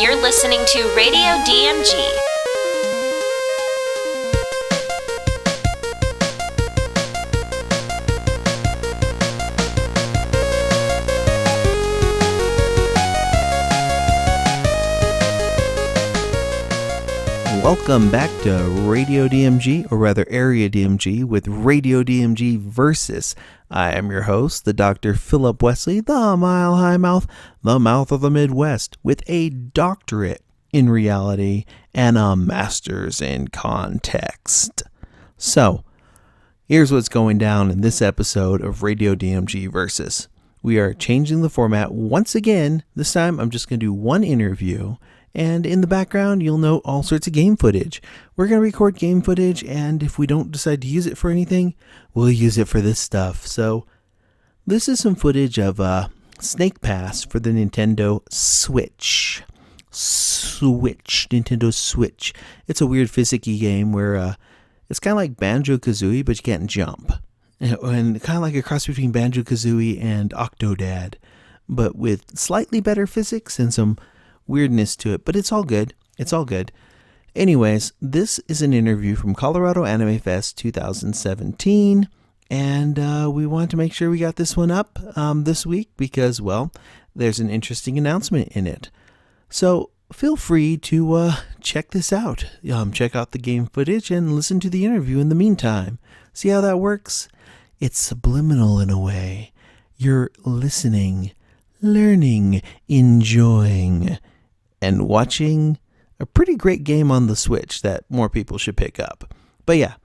and you're listening to Radio DMG. Welcome back to Radio DMG, or rather Area DMG, with Radio DMG Versus. I am your host, the Dr. Philip Wesley, the Mile High Mouth, the mouth of the Midwest, with a doctorate in reality and a master's in context. So, here's what's going down in this episode of Radio DMG Versus. We are changing the format once again. This time I'm just going to do one interview. And in the background, you'll note all sorts of game footage. We're going to record game footage, and if we don't decide to use it for anything, we'll use it for this stuff. So, this is some footage of Snake Pass for the Nintendo Switch. Nintendo Switch. It's a weird physics-y game where it's kind of like Banjo-Kazooie, but you can't jump. And kind of like a cross between Banjo-Kazooie and Octodad, but with slightly better physics and some weirdness to it, but it's all good. It's all good. Anyways, this is an interview from Colorado Anime Fest 2017, and we wanted to make sure we got this one up this week because, well, there's an interesting announcement in it. So feel free to check this out. Check out the game footage and listen to the interview in the meantime. See how that works? It's subliminal in a way. You're listening, learning, enjoying, and watching a pretty great game on the Switch that more people should pick up. But yeah,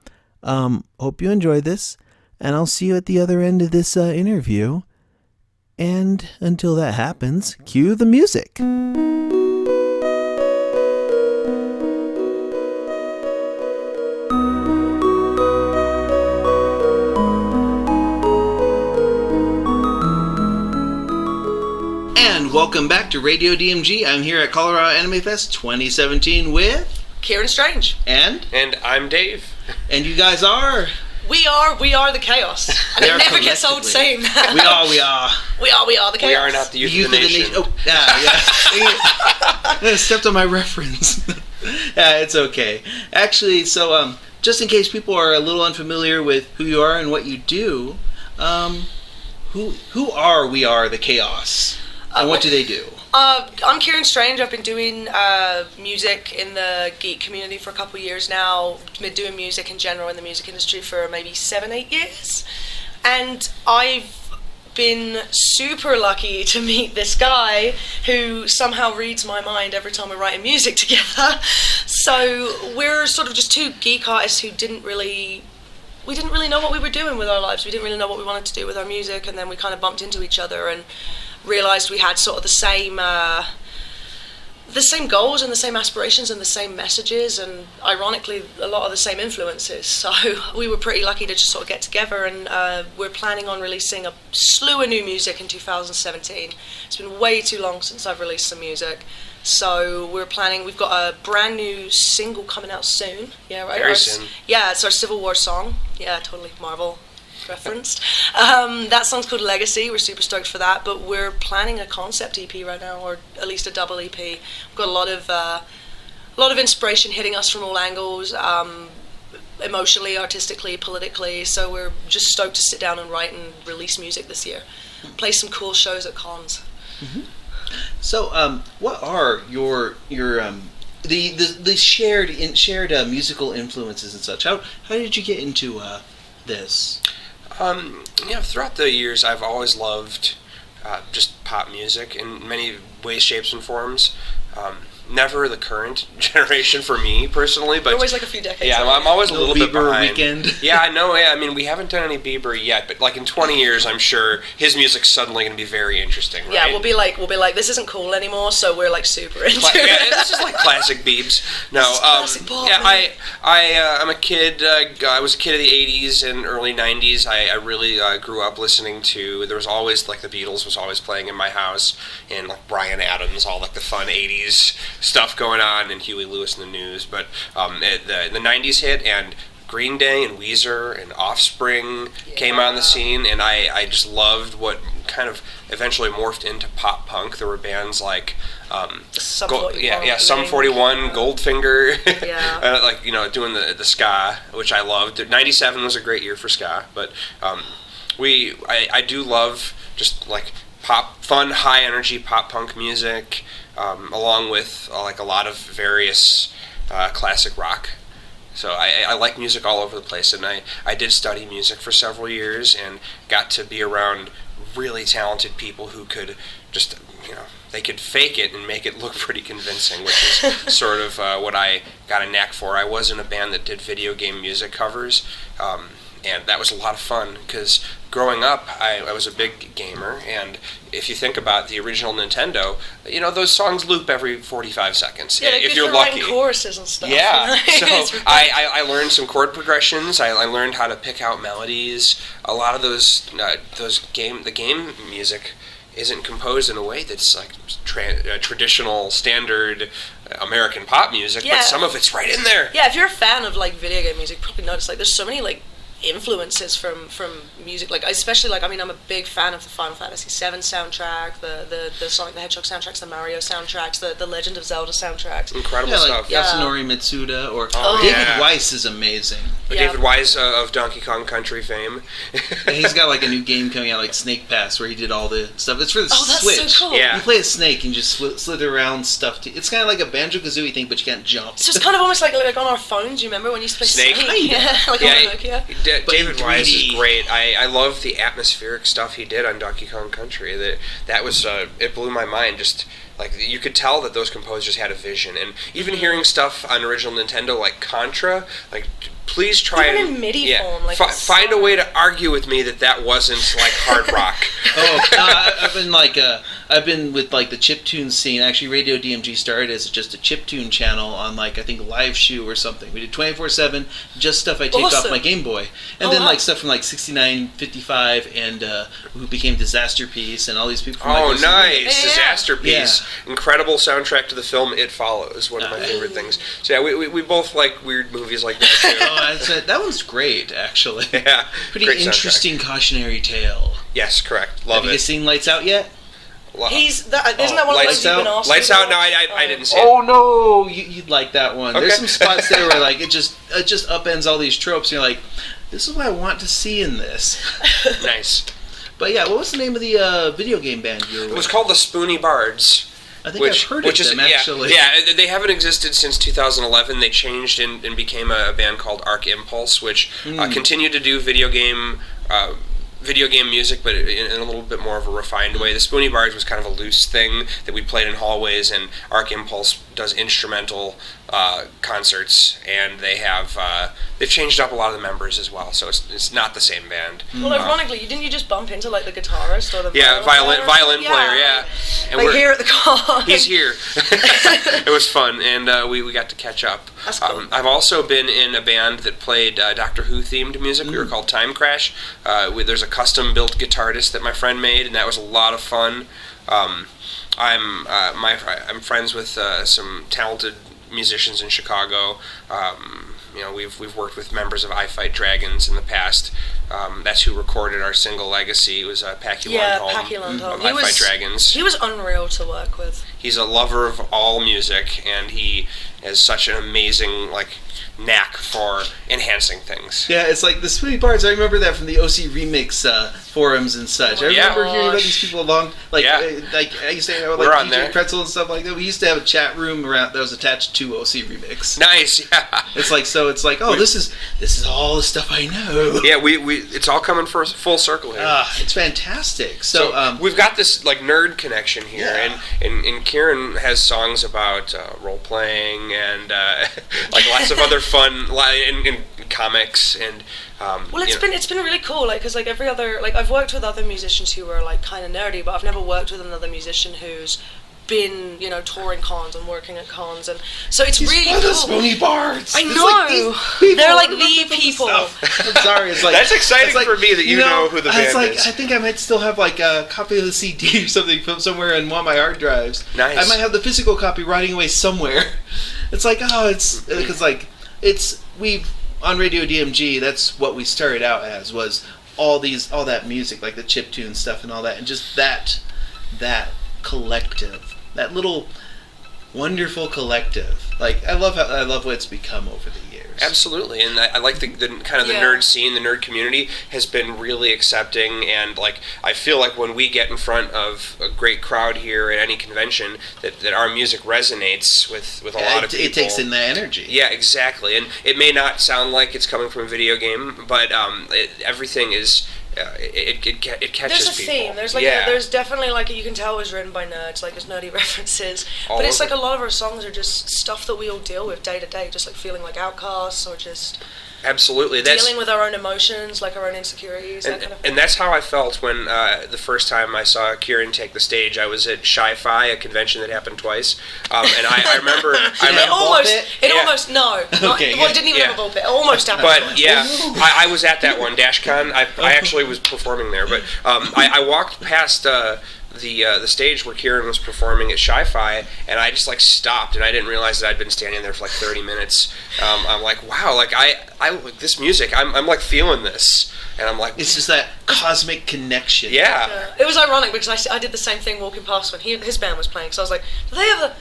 hope you enjoy this, and I'll see you at the other end of this interview. And until that happens, cue the music. Welcome back to Radio DMG. I'm here at Colorado Anime Fest 2017 with Kieran Strange. And I'm Dave. And you guys are? We are the chaos. And it never gets old saying that. We are the chaos. We are not the youth of the nation. Oh, yeah. I stepped on my reference. Yeah, it's okay. Actually, so just in case people are a little unfamiliar with who you are and what you do, who are We Are the Chaos? And what do they do? I'm Kieran Strange. I've been doing music in the geek community for a couple of years now. Been doing music in general in the music industry for maybe 7-8 years. And I've been super lucky to meet this guy who somehow reads my mind every time we're writing music together. So we're sort of just two geek artists who didn't really know what we were doing with our lives. We didn't really know what we wanted to do with our music, and then we kind of bumped into each other and realized we had sort of the same goals and the same aspirations and the same messages, and ironically a lot of the same influences. So we were pretty lucky to just sort of get together, and we're planning on releasing a slew of new music in 2017. It's been way too long since I've released some music. So we've got a brand new single coming out soon. Yeah, right? Very soon. Yeah, it's our Civil War song. Yeah, totally Marvel referenced. That song's called Legacy. We're super stoked for that, but we're planning a concept EP right now, or at least a double EP. We've got a lot of inspiration hitting us from all angles, emotionally, artistically, politically, so we're just stoked to sit down and write and release music this year. Play some cool shows at cons. Mm-hmm. So, what are your the shared musical influences and such? How did you get into this? Throughout the years, I've always loved just pop music in many ways, shapes, and forms. Never the current generation for me personally, but always like a few decades. Yeah, I'm always a little bit behind. Weekend. Yeah, I know. Yeah, I mean, we haven't done any Bieber yet, but like in 20 years, I'm sure his music's suddenly going to be very interesting. Right? Yeah, we'll be like, this isn't cool anymore, so we're like super into it. Yeah, it's just like classic Biebs. No, classic pop, yeah, I'm a kid. I was a kid of the 80s and early 90s. I really grew up listening to. There was always like the Beatles was always playing in my house, and like Bryan Adams, all like the fun 80s stuff going on, and Huey Lewis in the News. But the 90s hit, and Green Day and Weezer and Offspring came on the scene, and I just loved what kind of eventually morphed into pop punk. There were bands like Sum 41, Sum 41, Goldfinger, Yeah. like doing the ska, which I loved. '97 was a great year for ska, but I do love just like fun, high energy pop punk music, along with like a lot of various classic rock. So I like music all over the place, and I did study music for several years and got to be around really talented people who could just, they could fake it and make it look pretty convincing, which is sort of what I got a knack for. I was in a band that did video game music covers, and that was a lot of fun because growing up, I was a big gamer, and if you think about the original Nintendo, those songs loop every 45 seconds. Yeah, if you're lucky. Choruses and stuff. Yeah, so I learned some chord progressions. I learned how to pick out melodies. A lot of the game music isn't composed in a way that's like traditional, standard American pop music, but some of it's right in there. Yeah, if you're a fan of like video game music, you probably notice like there's so many like influences from music, like especially like I'm a big fan of the Final Fantasy VII soundtrack, the Sonic the Hedgehog soundtracks, the Mario soundtracks, the Legend of Zelda soundtracks. Incredible stuff. Yasunori Mitsuda or David Weiss is amazing. David Weiss of Donkey Kong Country fame. And he's got like a new game coming out, like Snake Pass, where he did all the stuff. It's for the that's Switch. so cool. Yeah. You play a snake and just slither around stuff. It's kind of like a Banjo-Kazooie thing, but you can't jump. So it's kind of almost like on our phones. You remember when you used to play Snake? Yeah, like on Nokia. David Weiss is great. I love the atmospheric stuff he did on Donkey Kong Country. That was it blew my mind. Just like you could tell that those composers had a vision, and even hearing stuff on original Nintendo like Contra, like please try even in MIDI form, like find a way to argue with me that wasn't like hard rock. I've been with like the chiptune scene. Actually, Radio DMG started as just a chiptune channel on like I think Live Shoe or something. We did 24/7 just stuff I taped off my Game Boy, and then like stuff from like 69, 55, and who became Disaster Piece and all these people. From, like, nice Disaster Piece, incredible soundtrack to the film It Follows. One of my favorite things. So yeah, we both like weird movies like that too. That one's great, actually. Yeah, pretty interesting cautionary tale. Yes, correct. Love Have you seen Lights Out yet? Isn't that one of those you've been asked? Lights Out? No, I didn't see it. Oh no, you'd like that one. Okay. There's some spots there where like it just upends all these tropes, and you're like, this is what I want to see in this. Nice. But yeah, what was the name of the video game band you were with? It was called the Spoony Bards. I think I've heard of them, actually. Yeah, they haven't existed since 2011. They changed and became a band called Arc Impulse, which continued to do video game music, but in a little bit more of a refined way. The Spoony Bards was kind of a loose thing that we played in hallways, and Arc Impulse does instrumental concerts, and they've changed up a lot of the members as well, so it's not the same band. Well, ironically, didn't you just bump into like the guitarist or the violin player, yeah. And like here at the con. He's here. It was fun, and we got to catch up. That's cool. I've also been in a band that played Doctor Who themed music. We were called Time Crash. There's a custom built guitar disc that my friend made, and that was a lot of fun. I'm friends with some talented musicians in Chicago. We've worked with members of I Fight Dragons in the past. That's who recorded our single Legacy. It was Packy Lundholm of I Fight Dragons. He was unreal to work with. He's a lover of all music, and he has such an amazing knack for enhancing things. Yeah, it's like the Spoony Bards. I remember that from the OC Remix forums and such. I remember hearing about these people I used to hang out with DJ Pretzel and stuff like that. We used to have a chat room around that was attached to OC Remix. Nice, yeah. It's like this is all the stuff I know. Yeah, we it's all coming full circle here. It's fantastic. So we've got this nerd connection here, and Kieran has songs about role playing and lots of other fun in comics and it's been really cool because every other I've worked with other musicians who are kind of nerdy, but I've never worked with another musician who's been touring cons and working at cons, and so it's really cool. The Spoony Bards. I know they're like the people. I'm sorry, it's that's exciting for me that you know who the band is. I think I might still have a copy of the CD or something from somewhere in one of my hard drives. Nice. I might have the physical copy rotting away somewhere. It's because we on Radio DMG. That's what we started out as was all that music, like the chiptune stuff and all that, and just that collective, that little wonderful collective. Like I love what it's become over the years. Absolutely, and I like the kind of the nerd scene, the nerd community has been really accepting, and like I feel like when we get in front of a great crowd here at any convention, that our music resonates with a lot of people. It takes in the energy. Yeah, exactly, and it may not sound like it's coming from a video game, but everything is. It catches There's a people. theme. There's there's definitely like you can tell it was written by nerds. Like there's nerdy references, but it's like a lot of our songs are just stuff that we all deal with day to day, just like feeling like outcasts or just absolutely dealing with our own emotions, like our own insecurities. That kind of thing. And that's how I felt when the first time I saw Kieran take the stage. I was at Sci-Fi, a convention that happened twice, and I remember. It didn't even have a pulpit. It almost happened. But yeah, I was at that one, DashCon. I actually was performing there, but I walked past the stage where Kieran was performing at Sci-Fi, and I just like stopped, and I didn't realize that I'd been standing there for like 30 minutes. I'm like, wow, like I like this music. I'm like feeling this, and I'm like, it's just that cosmic connection. Yeah. It was ironic because I did the same thing walking past when his band was playing. So I was like, do they have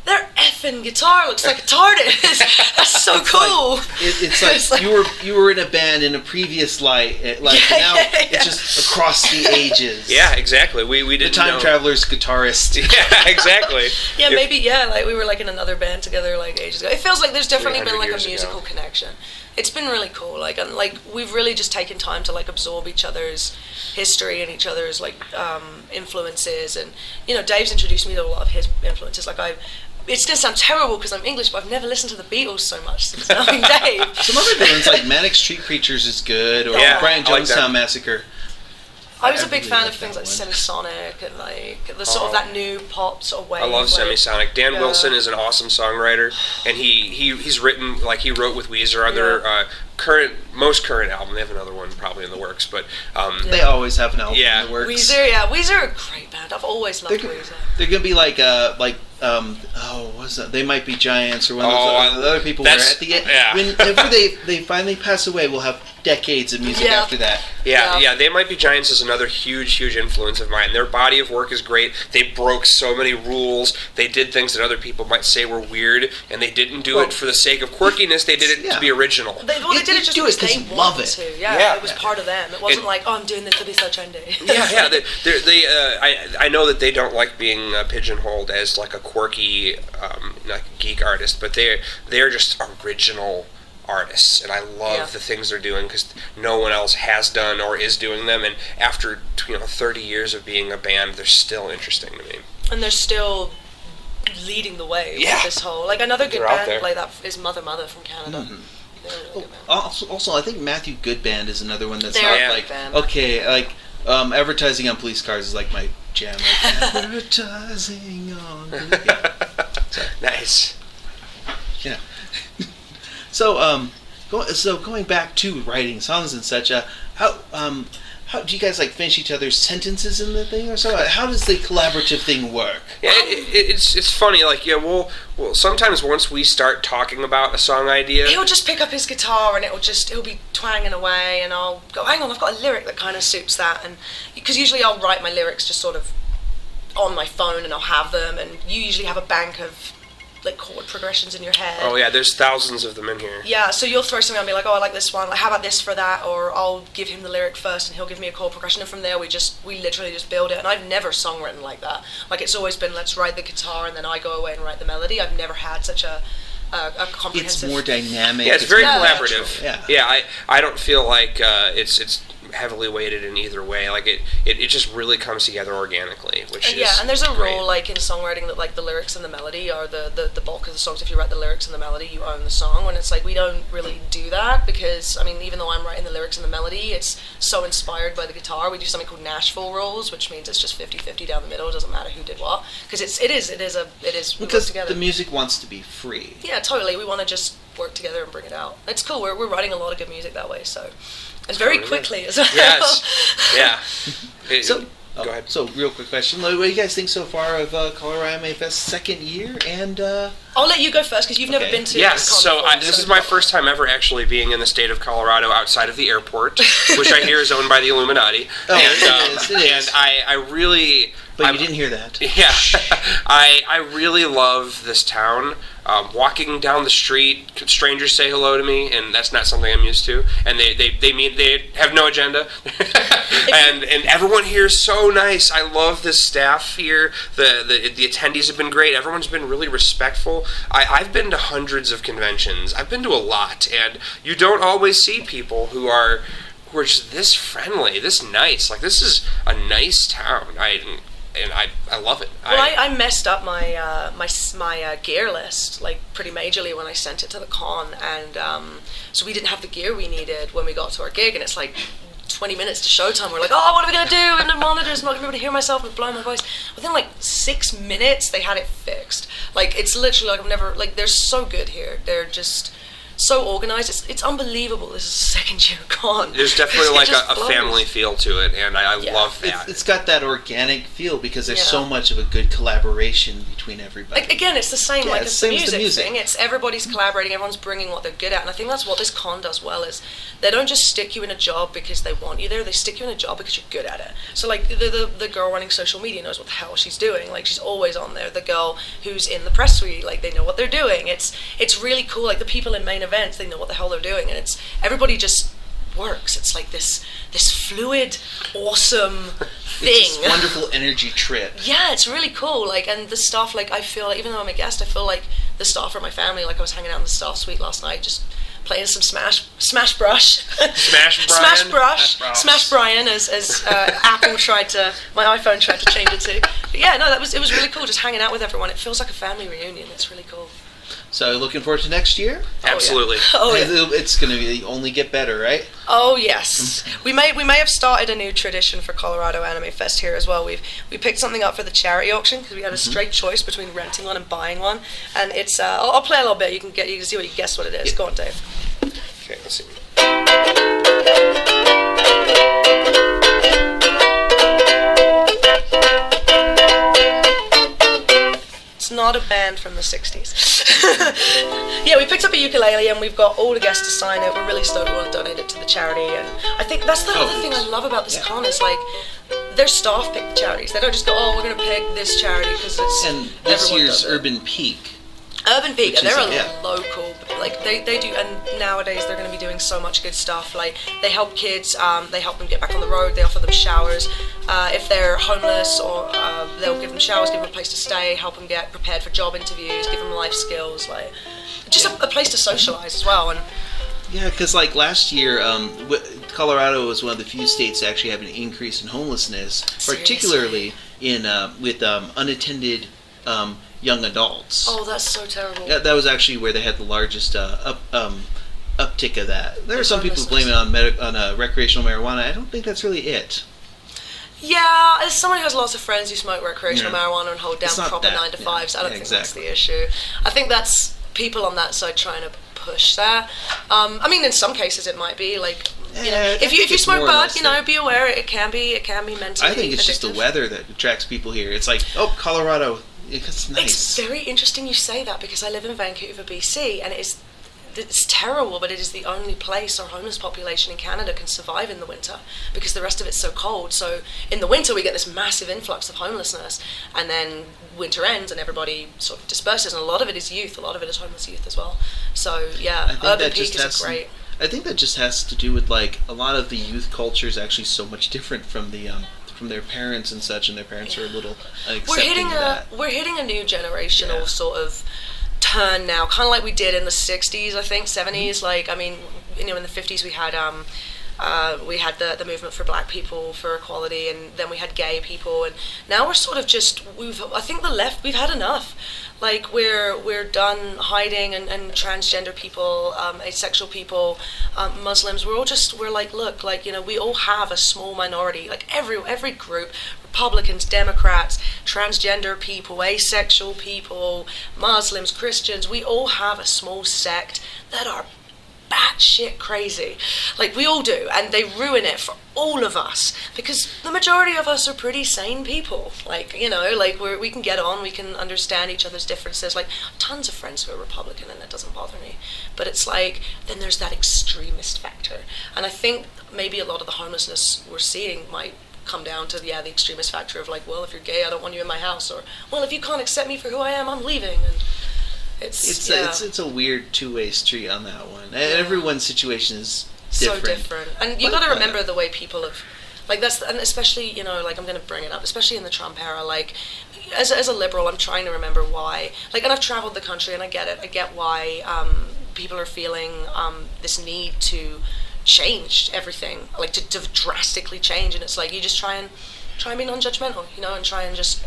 their effing guitar looks like a TARDIS. That's so cool. It's like you were in a band in a previous life, it's just across the ages. Yeah, exactly. We didn't the time traveler's guitarist. Yeah, exactly. Like we were like in another band together like ages ago. It feels like there's definitely been like a musical connection. It's been really cool. Like and like we've really just taken time to like absorb each other's history and each other's like influences, and Dave's introduced me to a lot of his influences. Like it's going to sound terrible because I'm English, but I've never listened to the Beatles so much since knowing Dave. Some other good ones, like Manic Street Preachers is good, or Brian Jonestown Massacre. I was a big fan of things like Semisonic and like the sort of that new pop sort of wave. I love Semisonic. Dan Wilson is an awesome songwriter, and he's written, like he wrote with Weezer on their most current album. They have another one probably in the works, but they always have an album in the works. Weezer are a great band. I've always loved Weezer. They're gonna be like what's that? They Might Be Giants or one of those other people. Where at the end, whenever they finally pass away, we'll have decades of music after that. Yeah, They Might Be Giants is another huge influence of mine. Their body of work is great. They broke so many rules. They did things that other people might say were weird, and they didn't do it for the sake of quirkiness. They did it to be original. They did it just because they love it. To. Yeah, it was part of them. It wasn't like, I'm doing this to be so trendy. I know that they don't like being pigeonholed as like a quirky, like geek artist, but they're just original artists, and I love the things they're doing because no one else has done or is doing them. And after 30 years of being a band, they're still interesting to me. And they're still leading the way with this whole another good band like that is Mother from Canada. Mm-hmm. Also, I think Matthew Goodband is another one that's not like okay, like advertising on police cars is like my jam. Like, advertising on nice. Yeah. So going back to writing songs and such, how do you guys like finish each other's sentences in the thing or so? How does the collaborative thing work? Yeah, it's funny. Like well, sometimes once we start talking about a song idea, he'll just pick up his guitar and he'll be twanging away, and I'll go, hang on, I've got a lyric that kind of suits that, and because usually I'll write my lyrics just sort of on my phone and I'll have them, and you usually have a bank of like chord progressions in your head. Oh yeah, there's thousands of them in here. Yeah, so you'll throw something and be like, oh, I like this one, like how about this for that, or I'll give him the lyric first and he'll give me a chord progression, and from there we literally just build it. And I've never songwritten like that. Like it's always been, let's write the guitar and then I go away and write the melody. I've never had such a comprehensive... It's more dynamic. Yeah, it's very collaborative. Yeah, I don't feel like it's heavily weighted in either way. Like it just really comes together organically, which is and there's a great. rule like in songwriting that like the lyrics and the melody are the bulk of the songs. If you write the lyrics and the melody, you own the song. When it's like we don't really do that, because I mean, even though I'm writing the lyrics and the melody, it's so inspired by the guitar. We do something called Nashville rules, which means it's just 50-50 down the middle. It doesn't matter who did what, because it is because the music wants to be free. Yeah, totally. We want to just work together and bring it out. It's cool. We're writing a lot of good music that way, so. And very quickly as well. Yes. Yeah. Go ahead. So, real quick question. What do you guys think so far of Colorado Anime Fest's second year? And I'll let you go first because you've never been to. Yes, this is my first time ever actually being in the state of Colorado outside of the airport, which I hear is owned by the Illuminati. Oh, it is. And I really... But you didn't hear that. Yeah. I really love this town. Walking down the street, strangers say hello to me, and that's not something I'm used to. And they have no agenda. and everyone here is so nice. I love this staff here. The attendees have been great. Everyone's been really respectful. I've been to hundreds of conventions. I've been to a lot, and you don't always see people who are just this friendly, this nice. Like, this is a nice town. I love it. Well, I messed up my my gear list like pretty majorly when I sent it to the con, and so we didn't have the gear we needed when we got to our gig, and it's like 20 minutes to showtime. We're like, oh, what are we gonna do? And the monitor's not gonna be able to hear myself and blowing my voice. Within like 6 minutes, they had it fixed. Like, it's literally like I've never like. They're so good here. They're just so organized. It's unbelievable. This is a second year con. There's definitely like a family feel to it, and I love that. It's got that organic feel because there's so much of a good collaboration between everybody. Like, again, it's the same like it's the same as the music thing. It's everybody's collaborating, everyone's bringing what they're good at, and I think that's what this con does well is they don't just stick you in a job because they want you there, they stick you in a job because you're good at it. So like the girl running social media knows what the hell she's doing. Like, she's always on there. The girl who's in the press suite, like, they know what they're doing. It's really cool. Like, the people in main events, they know what the hell they're doing, and it's everybody just works. It's like this fluid, awesome thing. It's this wonderful energy trip. Yeah, it's really cool. Like, and the staff, like, I feel like, even though I'm a guest, I feel like the staff are my family. Like, I was hanging out in the staff suite last night, just playing some Smash Brush. Smash Brian, as Apple my iPhone tried to change it to. But yeah, no, it was really cool, just hanging out with everyone. It feels like a family reunion. It's really cool. So, looking forward to next year? Absolutely. Oh, yeah. It's going to only get better, right? Oh, yes. We may have started a new tradition for Colorado Anime Fest here as well. We picked something up for the charity auction because we had a straight choice between renting one and buying one, and it's I'll play a little bit. You can see what you guess what it is. Yeah. Go on, Dave. Okay, let's see. It's not a band from the 60s. Yeah, we picked up a ukulele and we've got all the guests to sign it. We're really stoked we want to donate it to the charity, and I think that's the other thing I love about this con is like their staff pick the charities. They don't just go, oh, we're going to pick this charity because it's and this year's Urban Peak. And they're a local, like they do, and nowadays they're going to be doing so much good stuff. Like, they help kids, they help them get back on the road, they offer them showers. If they're homeless, or they'll give them showers, give them a place to stay, help them get prepared for job interviews, give them life skills, like just a place to socialize as well. And yeah, because like last year, Colorado was one of the few states to actually have an increase in homelessness, particularly in with unattended young adults. Oh, that's so terrible. Yeah, that was actually where they had the largest uptick of that. There are some people who blame it on recreational marijuana. I don't think that's really it. Yeah, as someone who has lots of friends who smoke recreational marijuana and hold down proper 9-to-5s, I don't think that's the issue. I think that's people on that side trying to push that. I mean, in some cases it might be like, you know, if you smoke bud, you know, be aware it can be mentally. I think it's addictive. just the weather that attracts people here. It's like, oh, Colorado. It's nice. It's very interesting you say that because I live in Vancouver, BC, and it's terrible, but it is the only place our homeless population in Canada can survive in the winter because the rest of it's so cold. So in the winter we get this massive influx of homelessness, and then winter ends and everybody sort of disperses, and a lot of it is youth, a lot of it is homeless youth as well. So yeah, Urban Peak is great. I think that just has to do with like a lot of the youth culture is actually so much different from the from their parents and such, and their parents are a little accepting of that. We're hitting a new generational sort of turn now, kind of like we did in the 60s, I think, 70s. Like, I mean, you know, in the 50s we had the movement for black people, for equality, and then we had gay people, and now we're sort of just, I think the left, we've had enough. Like, we're done hiding, and transgender people, asexual people, Muslims, we're like, look, like, you know, we all have a small minority, like every group, Republicans, Democrats, transgender people, asexual people, Muslims, Christians, we all have a small sect that are batshit crazy. Like, we all do, and they ruin it for all of us, because the majority of us are pretty sane people. Like, you know, like, we can get on, we can understand each other's differences. Like, tons of friends who are Republican, and it doesn't bother me. But it's like, then there's that extremist factor. And I think maybe a lot of the homelessness we're seeing might come down to, the extremist factor of like, well, if you're gay, I don't want you in my house, or, well, if you can't accept me for who I am, I'm leaving. And it's a weird two-way street on that one. And everyone's situation is different. So different. And you got to remember the way people have, like, that's, and especially, you know, like, I'm going to bring it up, especially in the Trump era, like, as a liberal, I'm trying to remember why, like, and I've traveled the country, and I get it, I get why people are feeling this need to change everything, like, to drastically change, and it's like, you just try and be non-judgmental, you know, and try and just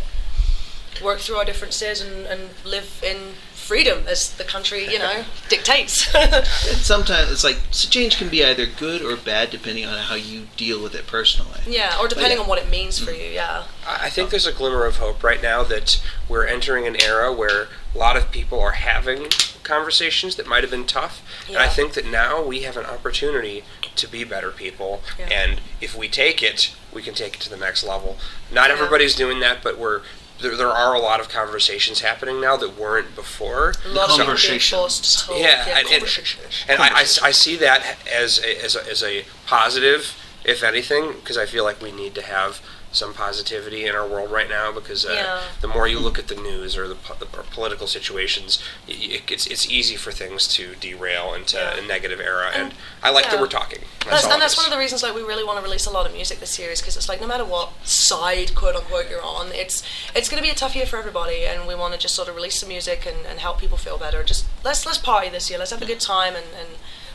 work through our differences and live in freedom as the country, you know, dictates. And sometimes it's like, so change can be either good or bad depending on how you deal with it personally. Yeah, or depending on what it means for you, yeah. I think there's a glimmer of hope right now that we're entering an era where a lot of people are having conversations that might have been tough. Yeah. And I think that now we have an opportunity to be better people. Yeah. And if we take it, we can take it to the next level. Not everybody's doing that, but there are a lot of conversations happening now that weren't before. A lot of conversations. Yeah, and I see that as a positive, if anything, because I feel like we need to have some positivity in our world right now, because the more you look at the news or the political situations, it's easy for things to derail into a negative era, and I like that we're talking. That's one of the reasons like we really want to release a lot of music this year, is because it's like, no matter what side, quote unquote, you're on, it's going to be a tough year for everybody, and we want to just sort of release some music and help people feel better. Just let's party this year. Let's have a good time and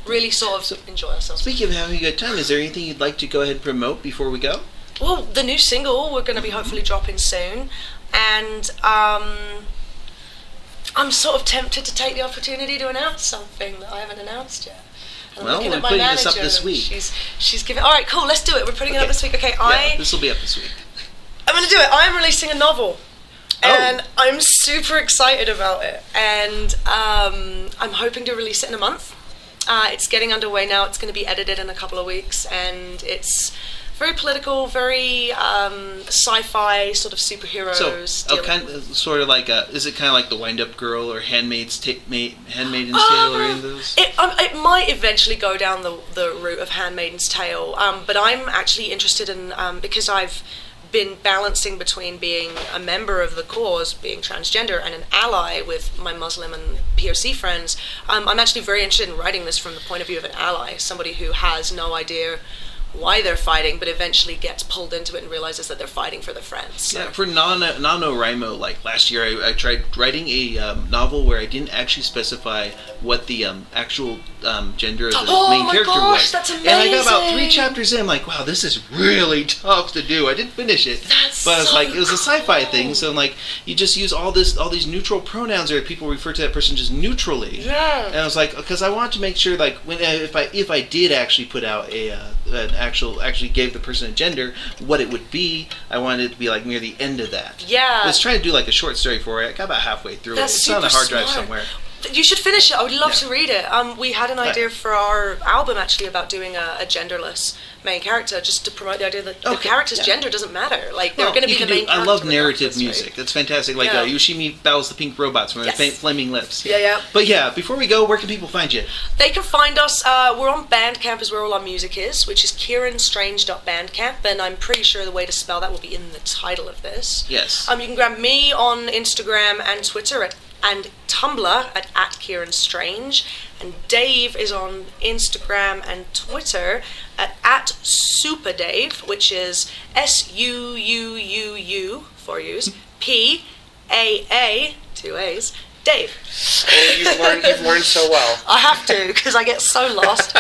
really sort of enjoy ourselves. Speaking of having a good time, is there anything you'd like to go ahead and promote before we go? Well, the new single we're going to be hopefully dropping soon, and I'm sort of tempted to take the opportunity to announce something that I haven't announced yet. And well, we're putting this up this week. She's giving. All right, cool. Let's do it. We're putting it up this week. Okay, this will be up this week. I'm going to do it. I'm releasing a novel. And I'm super excited about it, and I'm hoping to release it in a month. It's getting underway now. It's going to be edited in a couple of weeks, and it's very political, very sci-fi sort of superheroes. So, sort of like is it kind of like The Wind-Up Girl or Handmaid's Tale or any of those? It might eventually go down the route of Handmaid's Tale, but I'm actually interested in, because I've been balancing between being a member of the cause, being transgender, and an ally with my Muslim and POC friends. I'm actually very interested in writing this from the point of view of an ally, somebody who has no idea why they're fighting, but eventually gets pulled into it and realizes that they're fighting for their friends. So. Yeah, for NaNoWriMo, like last year, I tried writing a novel where I didn't actually specify what the actual gender of the main character was. That's amazing. And I got about 3 chapters in, I'm like, wow, this is really tough to do. I didn't finish it. But I was like, it was a sci-fi thing, so I'm like, you just use all these neutral pronouns, or people refer to that person just neutrally. Yeah. And I was like, because I wanted to make sure, like, if I did actually put out actually gave the person a gender, what it would be, I wanted it to be like near the end of that. Yeah. I was trying to do like a short story for it. I got about halfway through it. It's on a hard drive somewhere. You should finish it. I would love to read it. We had an idea for our album actually about doing a genderless main character, just to promote the idea that the character's gender doesn't matter. Like, they're going to be the main character. I love narrative music. Right? That's fantastic. Like Yoshimi battles the Pink Robots from Flaming Lips. Yeah. But before we go, where can people find you? They can find us. We're on Bandcamp, is where all our music is, which is kieranstrange.bandcamp, and I'm pretty sure the way to spell that will be in the title of this. Yes. You can grab me on Instagram and Twitter and Tumblr at Kieran Strange, and Dave is on Instagram and Twitter at SuperDave, which is SUUUU, 4 U's, PAA, 2 A's, Dave. Oh, you've learned so well. I have to, because I get so lost.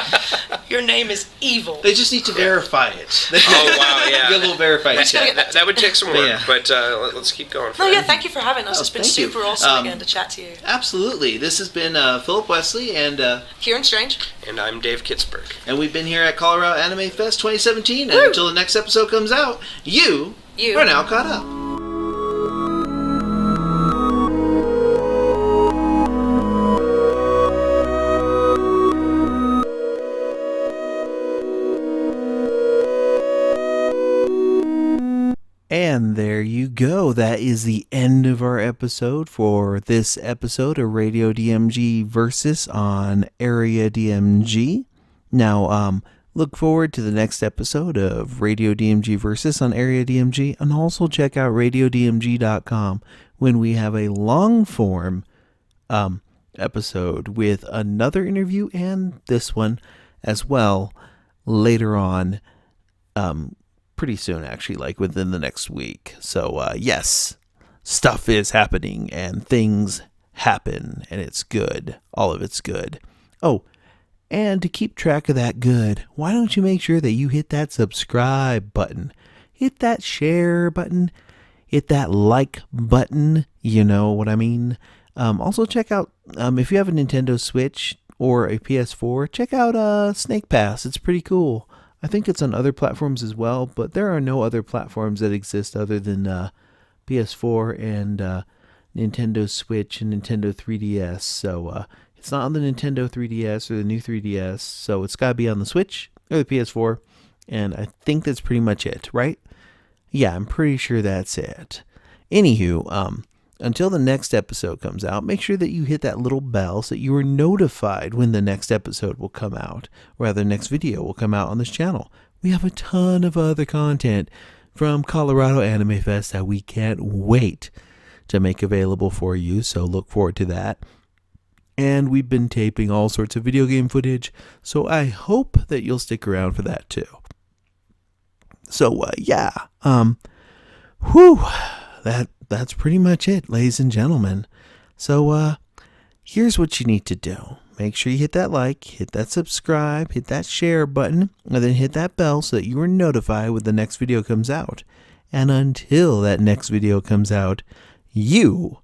Your name is evil. They just need to verify it. Oh, wow, yeah. Get a little verified check. That would take some work, but let's keep going. Thank you for having us. It's been super awesome again to chat to you. Absolutely. This has been Philip Wesley and Kieran Strange. And I'm Dave Kitzberg. And we've been here at Colorado Anime Fest 2017. And until the next episode comes out, you are now caught up. And there you go. That is the end of our episode for this episode of Radio DMG Versus on Area DMG. Now, look forward to the next episode of Radio DMG Versus on Area DMG, and also check out radiodmg.com when we have a long form episode with another interview and this one as well later on. Pretty soon, actually, like within the next week. So, yes, stuff is happening and things happen, and it's good. All of it's good. Oh, and to keep track of that good, why don't you make sure that you hit that subscribe button, hit that share button, hit that like button, you know what I mean? Also, check out, if you have a Nintendo Switch or a PS4, check out Snake Pass. It's pretty cool. I think it's on other platforms as well, but there are no other platforms that exist other than PS4 and Nintendo Switch and Nintendo 3DS. So it's not on the Nintendo 3DS or the new 3DS, so it's got to be on the Switch or the PS4, and I think that's pretty much it, right? Yeah, I'm pretty sure that's it. Anywho, until the next episode comes out, make sure that you hit that little bell so that you are notified when the next episode will come out, or rather, the next video will come out on this channel. We have a ton of other content from Colorado Anime Fest that we can't wait to make available for you, so look forward to that. And we've been taping all sorts of video game footage, so I hope that you'll stick around for that too. So, that's pretty much it, ladies and gentlemen. So, here's what you need to do. Make sure you hit that like, hit that subscribe, hit that share button, and then hit that bell so that you are notified when the next video comes out. And until that next video comes out, you